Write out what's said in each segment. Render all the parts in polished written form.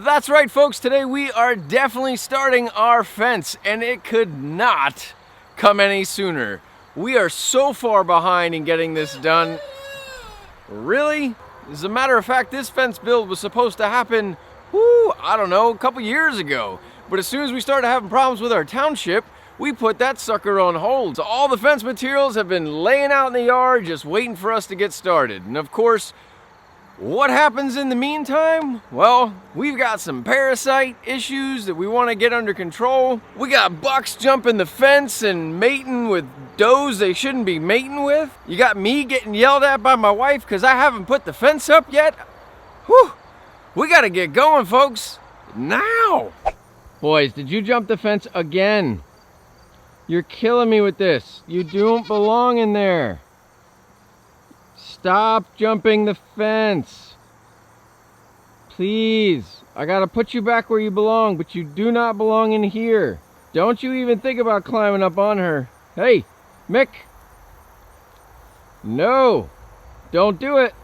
That's right, folks. Today we are definitely starting our fence, and it could not come any sooner. We are so far behind in getting this done. Really? As a matter of fact, this fence build was supposed to happen, I don't know, a couple years ago. But as soon as we started having problems with our township, we put that sucker on hold. So all the fence materials have been laying out in the yard just waiting for us to get started. And of course, what happens in the meantime? Well, we've got some parasite issues that we want to get under control. We got bucks jumping the fence and mating with does they shouldn't be mating with. You got me getting yelled at by my wife because I haven't put the fence up yet. Whew, we got to get going, folks, now. Boys, did you jump the fence again? You're killing me with this. You don't belong in there. Stop jumping the fence. Please. I gotta put you back where you belong, but you do not belong in here. Don't you even think about climbing up on her. Hey, Mick. No. Don't do it.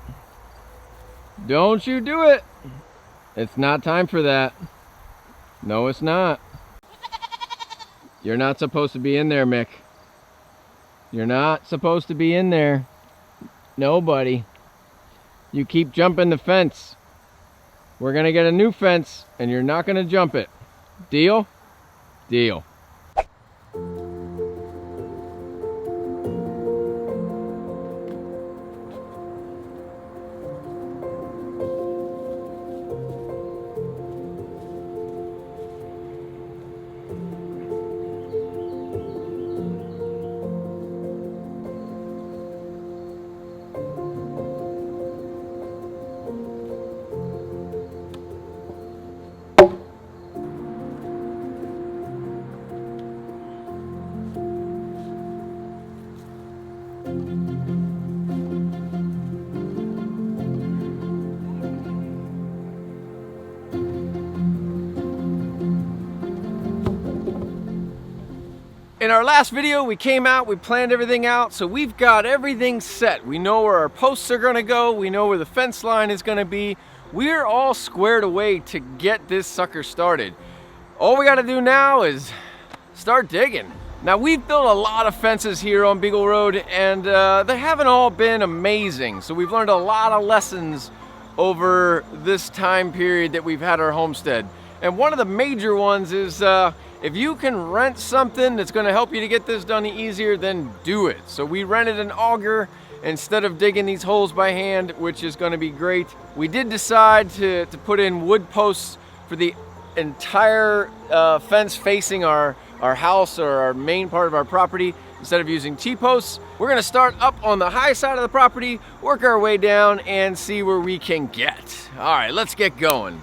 Don't you do it. It's not time for that. No, it's not. You're not supposed to be in there, Mick. You're not supposed to be in there. Nobody. You keep jumping the fence. We're gonna get a new fence and you're not gonna jump it. Deal? Deal. In our last video, we came out, we planned everything out, so we've got everything set. We know where our posts are gonna go, we know where the fence line is gonna be. We're all squared away to get this sucker started. All we gotta do now is start digging. Now, we've built a lot of fences here on Beagle Road, and they haven't all been amazing. So we've learned a lot of lessons over this time period that we've had our homestead. And one of the major ones is, if you can rent something that's gonna help you to get this done easier, then do it. So we rented an auger instead of digging these holes by hand, which is gonna be great. We did decide to put in wood posts for the entire fence facing our house or our main part of our property instead of using T-posts. We're gonna start up on the high side of the property, work our way down and see where we can get. All right, let's get going.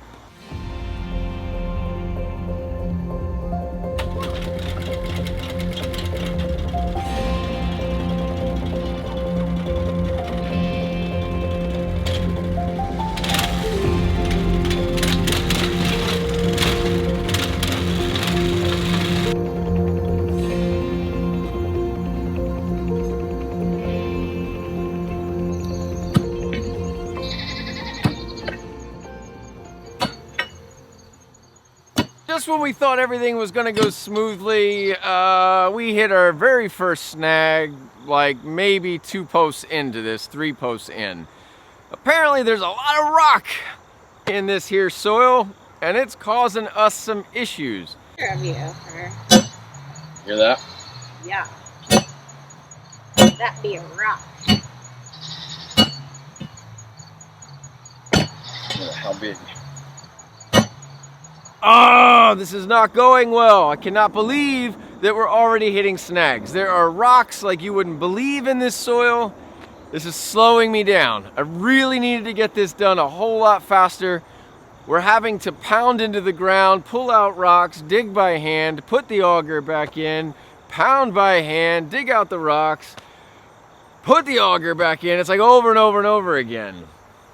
Just when we thought everything was gonna go smoothly, we hit our very first snag, like maybe 2 posts into this, 3 posts in. Apparently there's a lot of rock in this here soil, and it's causing us some issues. Hear that? Yeah. That be a rock. How big? Oh, this is not going well. I cannot believe that we're already hitting snags. There are rocks like you wouldn't believe in this soil. This is slowing me down. I really needed to get this done a whole lot faster. We're having to pound into the ground, pull out rocks, dig by hand, put the auger back in, pound by hand, dig out the rocks, put the auger back in. It's like over and over and over again.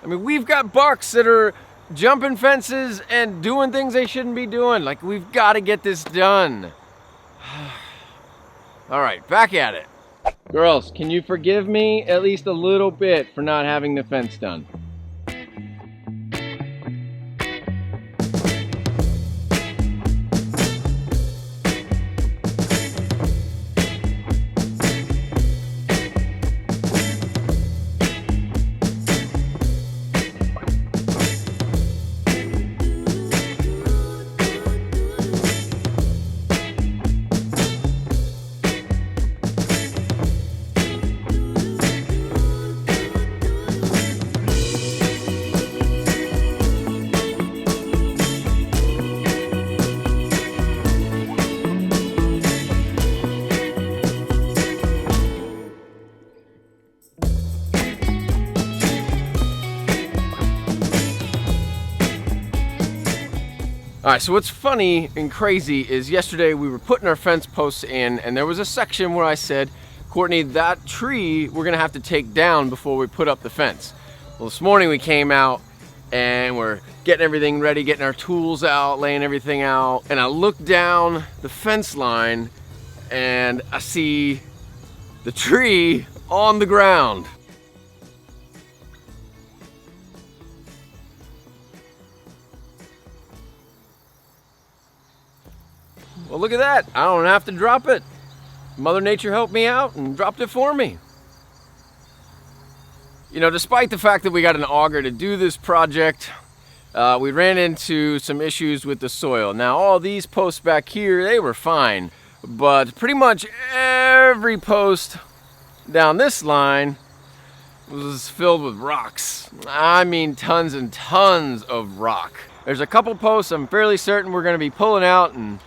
I mean, we've got bucks that are jumping fences and doing things they shouldn't be doing. Like, we've got to get this done. All right, back at it. Girls, can you forgive me at least a little bit for not having the fence done? All right, so what's funny and crazy is yesterday we were putting our fence posts in, and there was a section where I said, Courtney, that tree we're gonna have to take down before we put up the fence. Well, this morning we came out and we're getting everything ready, getting our tools out, laying everything out, and I look down the fence line and I see the tree on the ground. Well, look at that. I don't have to drop it. Mother Nature helped me out and dropped it for me. You know, despite the fact that we got an auger to do this project, we ran into some issues with the soil. Now, all these posts back here, they were fine, but pretty much every post down this line was filled with rocks. I mean, tons and tons of rock. There's a couple posts I'm fairly certain we're gonna be pulling out and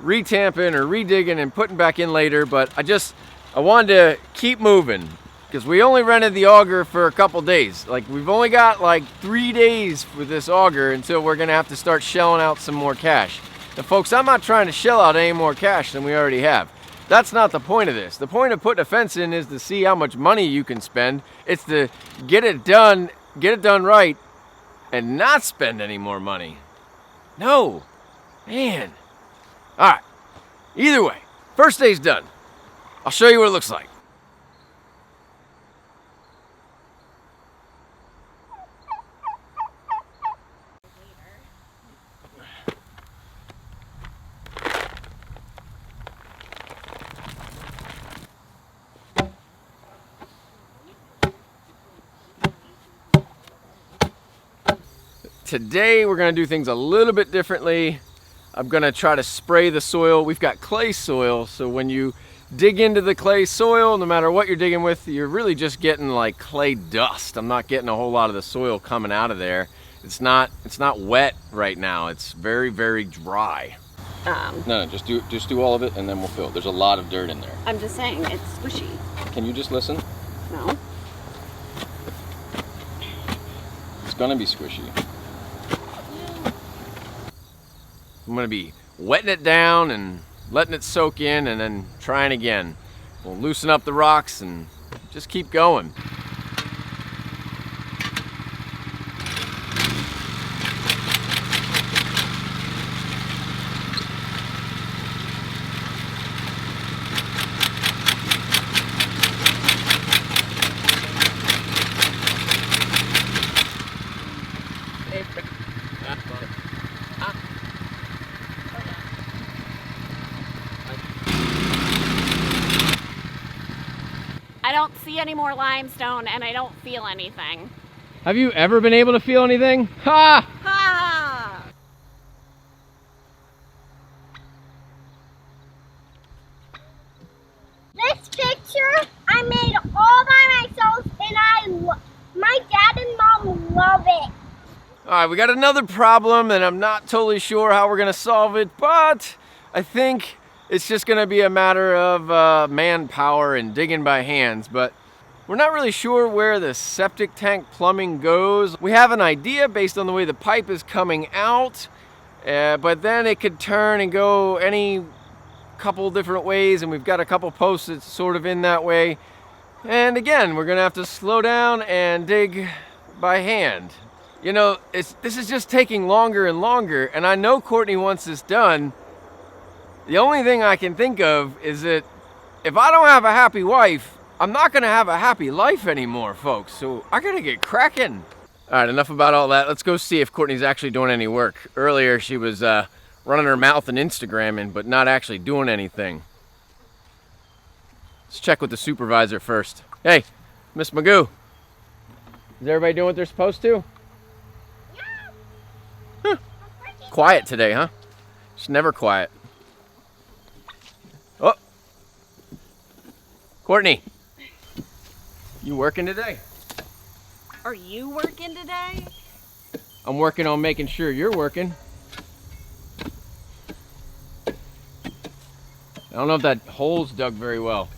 retamping or redigging and putting back in later, but I wanted to keep moving because we only rented the auger for a couple days. Like, we've only got like 3 days with this auger until we're gonna have to start shelling out some more cash. Now folks, I'm not trying to shell out any more cash than we already have. That's not the point of this. The point of putting a fence in is to see how much money you can spend. It's to get it done right, and not spend any more money. No, man. All right, either way, first day's done. I'll show you what it looks like. Today we're gonna do things a little bit differently. I'm gonna try to spray the soil. We've got clay soil, so when you dig into the clay soil, no matter what you're digging with, you're really just getting like clay dust. I'm not getting a whole lot of the soil coming out of there. It's not wet right now. It's very, very dry. No, just do all of it and then we'll fill it. There's a lot of dirt in there. I'm just saying, it's squishy. Can you just listen? No. It's gonna be squishy. I'm gonna be wetting it down and letting it soak in and then trying again. We'll loosen up the rocks and just keep going. I don't see any more limestone and I don't feel anything. Have you ever been able to feel anything? Ha! Ha! This picture I made all by myself, and my dad and mom love it. All right, we got another problem and I'm not totally sure how we're gonna solve it, but I think it's just gonna be a matter of manpower and digging by hands, but we're not really sure where the septic tank plumbing goes. We have an idea based on the way the pipe is coming out, but then it could turn and go any couple different ways, and we've got a couple posts that's sort of in that way. And again, we're gonna have to slow down and dig by hand. You know, this is just taking longer and longer, and I know Courtney wants this done. The only thing I can think of is that if I don't have a happy wife, I'm not gonna have a happy life anymore, folks. So I gotta get cracking. All right, enough about all that. Let's go see if Courtney's actually doing any work. Earlier, she was running her mouth and Instagramming, but not actually doing anything. Let's check with the supervisor first. Hey, Miss Magoo. Is everybody doing what they're supposed to? Yeah. Huh. Quiet today, huh? She's never quiet. Oh, Courtney, you working today? Are you working today? I'm working on making sure you're working. I don't know if that hole's dug very well.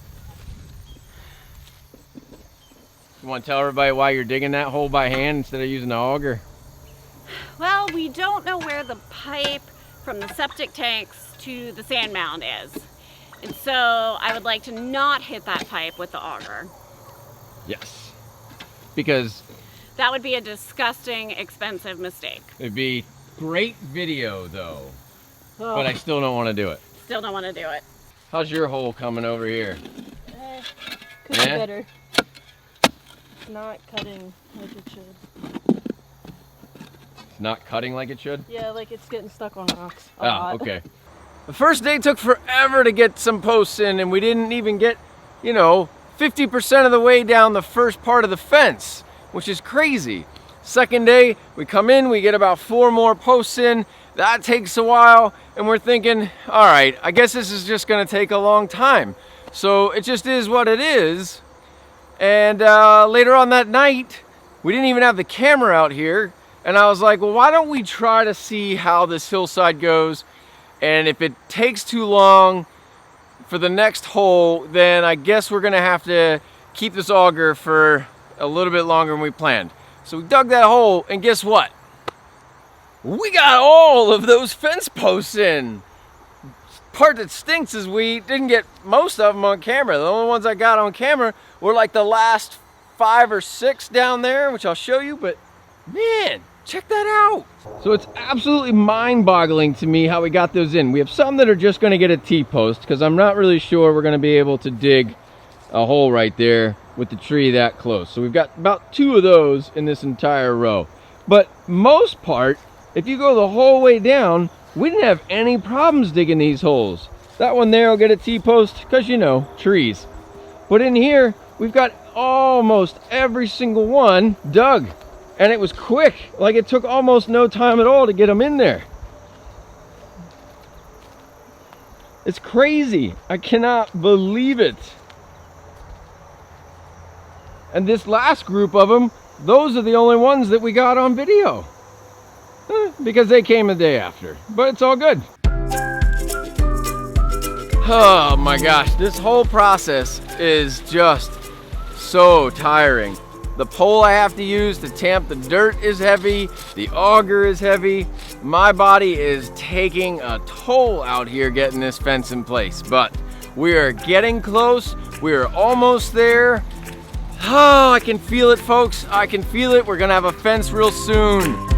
You want to tell everybody why you're digging that hole by hand instead of using the auger? Well, we don't know where the pipe from the septic tanks to the sand mound is. And so I would like to not hit that pipe with the auger. Yes. Because that would be a disgusting, expensive mistake. It'd be great video though, but I still don't want to do it. Still don't want to do it. How's your hole coming over here? Could be better. It's not cutting like it should. It's not cutting like it should? Yeah, like it's getting stuck on rocks. Oh, okay. The first day took forever to get some posts in, and we didn't even get, 50% of the way down the first part of the fence, which is crazy. Second day, we come in, we get about 4 more posts in. That takes a while, and we're thinking, all right, I guess this is just gonna take a long time. So it just is what it is. And later on that night, we didn't even have the camera out here, and I was like, well, why don't we try to see how this hillside goes? And if it takes too long for the next hole, then I guess we're gonna have to keep this auger for a little bit longer than we planned. So we dug that hole, and guess what? We got all of those fence posts in. Part that stinks is we didn't get most of them on camera. The only ones I got on camera were like the last 5 or 6 down there, which I'll show you, but man, check that out. So it's absolutely mind-boggling to me how we got those in. We have some that are just gonna get a T-post because I'm not really sure we're gonna be able to dig a hole right there with the tree that close. So we've got about 2 of those in this entire row. But most part, if you go the whole way down, we didn't have any problems digging these holes. That one there will get a T-post because, trees. But in here, we've got almost every single one dug. And it was quick. Like it took almost no time at all to get them in there. It's crazy. I cannot believe it. And this last group of them, those are the only ones that we got on video. Because they came a day after. But it's all good. Oh my gosh, this whole process is just so tiring. The pole I have to use to tamp the dirt is heavy. The auger is heavy. My body is taking a toll out here getting this fence in place. But we are getting close. We are almost there. Oh, I can feel it, folks. I can feel it. We're gonna have a fence real soon.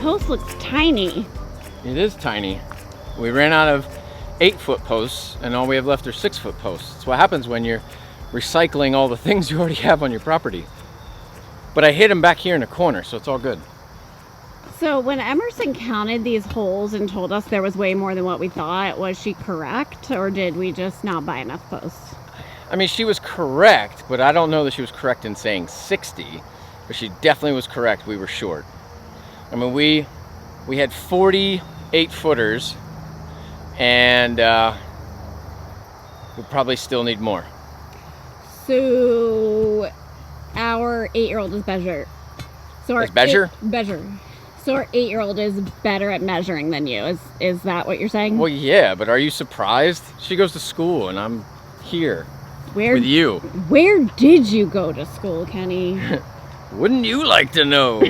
Post looks tiny. It is tiny. We ran out of 8-foot posts, and all we have left are 6-foot posts. That's what happens when you're recycling all the things you already have on your property. But I hid them back here in the corner, so it's all good. So when Emerson counted these holes and told us there was way more than what we thought, was she correct, or did we just not buy enough posts? I mean, she was correct, but I don't know that she was correct in saying 60, but she definitely was correct. We were short. I mean, we had 48 footers, and we probably still need more. So our 8-year-old is better. So our Better? So our 8-year-old is better at measuring than you. Is that what you're saying? Well, yeah, but are you surprised? She goes to school, and I'm here with you. Where did you go to school, Kenny? Wouldn't you like to know?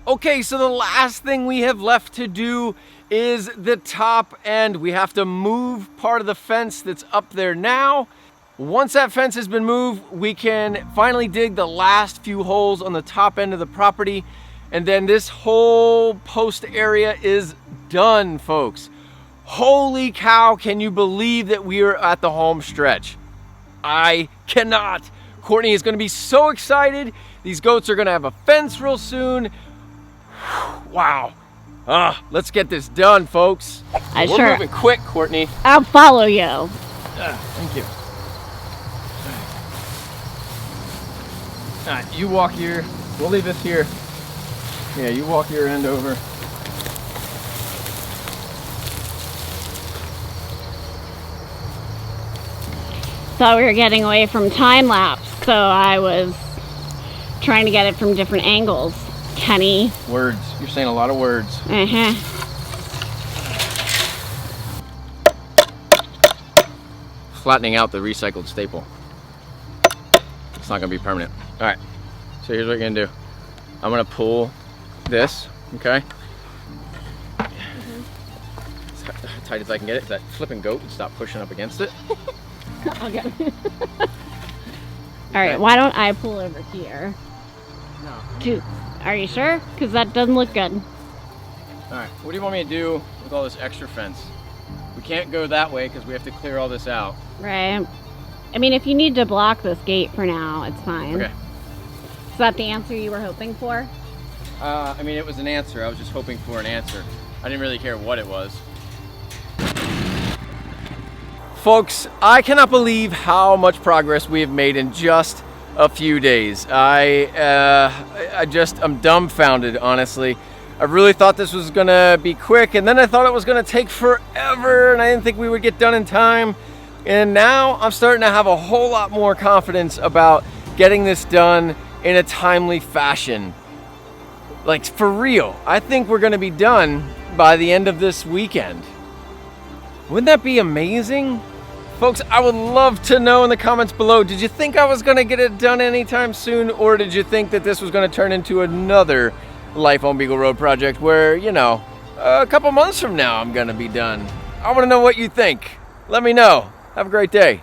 Okay, so the last thing we have left to do is the top end. We have to move part of the fence that's up there now. Once that fence has been moved, we can finally dig the last few holes on the top end of the property. And then this whole post area is done, folks. Holy cow, can you believe that we are at the home stretch? I cannot. Courtney is gonna be so excited. These goats are gonna have a fence real soon. Wow. Let's get this done, folks. We're moving quick, Courtney. I'll follow you. Thank you. All right, you walk here. We'll leave this here. Yeah, you walk your end over. thought we were getting away from time lapse, so I was trying to get it from different angles. Kenny. Words. You're saying a lot of words. Uh-huh. Flattening out the recycled staple. It's not gonna be permanent. All right, so here's what you're gonna do. I'm gonna pull this, okay? As tight as I can get it, so that flipping goat would stop pushing up against it. I'll get it. All right, why don't I pull over here? No. Are you sure? Because that doesn't look good. All right, what do you want me to do with all this extra fence? We can't go that way because we have to clear all this out. Right. I mean, if you need to block this gate for now, it's fine. Okay. Is that the answer you were hoping for? I mean, it was an answer. I was just hoping for an answer. I didn't really care what it was. Folks, I cannot believe how much progress we have made in just a few days. I'm dumbfounded, honestly. I really thought this was gonna be quick, and then I thought it was gonna take forever, and I didn't think we would get done in time. And now I'm starting to have a whole lot more confidence about getting this done in a timely fashion. Like, for real, I think we're gonna be done by the end of this weekend. Wouldn't that be amazing? Folks, I would love to know in the comments below, did you think I was gonna get it done anytime soon, or did you think that this was gonna turn into another Life on Beagle Road project where, you know, a couple months from now I'm gonna be done? I wanna know what you think. Let me know. Have a great day.